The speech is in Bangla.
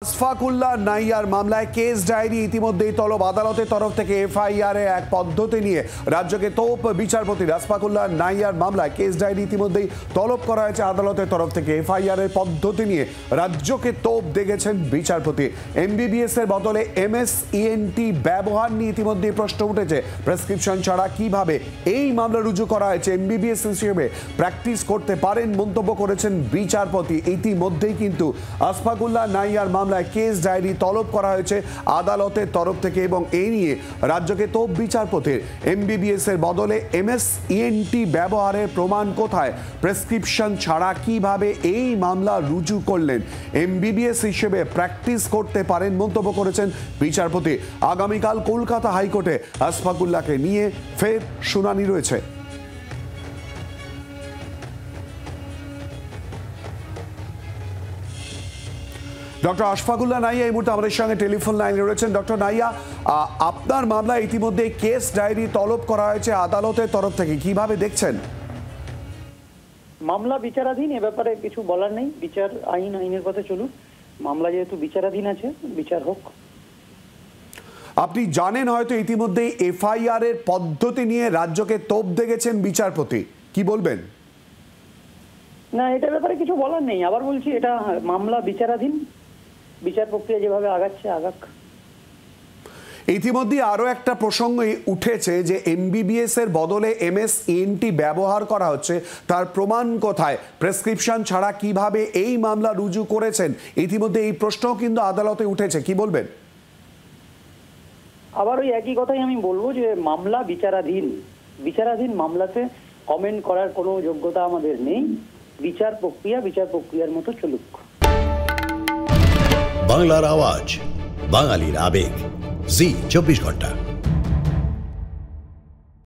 আশফাকুল্লাহ নাইয়ার মামলায় কেস ডায়েরি ইতিমধ্যেই তলব আদালতের তরফ থেকে। এফআইআর এক পদ্ধতি নিয়ে রাজ্যকে তোপ বিচারপতি। আশফাকুল্লাহ নাইয়ার মামলায় কেস ডায়েরি ইতিমধ্যেই তলব করা হয়েছে আদালতের তরফ থেকে। এফআইআর এর পদ্ধতি নিয়ে রাজ্যকে তোপ দেখেছেন বিচারপতি। এমবিবিএস এর বদলে এমএসইএনটি ব্যবহার নিয়ে ইতিমধ্যেই প্রশ্ন উঠেছে। প্রেসক্রিপশন ছাড়া কিভাবে এই মামলা রুজু করা হয়েছে, এমবিবিএস হিসেবে প্র্যাকটিস করতে পারেন মন্তব্য করেছেন বিচারপতি। ইতিমধ্যেই কিন্তু আশফাকুল্লাহ নাইয়ার মামলায় কেস ডায়েরি তলব করা হয়েছে আদালতের তরফ থেকে এবং এই নিয়ে রাজ্যকে তোপ বিচারপতির। এমবিবিএস এর বদলে এমএসইএনটি ব্যবহারের প্রমাণ কোথায়, প্রেসক্রিপশন ছাড়া কিভাবে এই মামলা রুজু করলেন, এমবিবিএস হিসেবে প্র্যাকটিস করতে পারেন মন্তব্য করেছেন বিচারপতি। আগামীকাল কলকাতা হাইকোর্টে আশফাকুল্লাহকে নিয়ে ফের শুনানি রয়েছে। ডক্টর আশফাকুল্লাহ নাইয়া এই মুহূর্তে আমাদের সঙ্গে টেলিফোন লাইনে রয়েছেন। ডক্টর নাইয়া, আপনার মামলায় ইতিমধ্যে কেস ডায়েরি তলব করা হয়েছে আদালতের তরফ থেকে, কিভাবে দেখছেন? মামলা বিচারাধীন, এ ব্যাপারে কিছু বলার নেই। বিচার আইনের পথে চলুক। মামলা যেহেতু বিচারাধীন আছে, বিচার হোক। আপনি জানেন হয়তো ইতিমধ্যেই এফআইআর এর পদ্ধতি নিয়ে রাজ্যকে তোপ দেখেছেন বিচারপতি, কি বলবেন? না, এটার ব্যাপারে কিছু বলার নেই। আবার বলছি, এটা মামলা বিচারাধীন, বিচার প্রক্রিয়া যেভাবে আগাচ্ছে আগাক। ইতিমধ্যে আরো একটা প্রসঙ্গ উঠেছে যে এমবিবিএস এর বদলে এমএসইএনটি ব্যবহার করা হচ্ছে, তার প্রমাণ কোথায়, প্রেসক্রিপশন ছাড়া কিভাবে এই মামলা রুজু করেছেন। ইতিমধ্যে এই প্রশ্নও কিন্তু আদালতে উঠেছে, কি বলবেন? আবার ওই একই কথাই আমি বলবো যে মামলা বিচারাধীন মামলাতে কমেন্ট করার কোনো যোগ্যতা আমাদের নেই। বিচার প্রক্রিয়ার মতো চলুক। বাংলার আওয়াজ, বাঙালির আবেগ, জি 24 ঘন্টা।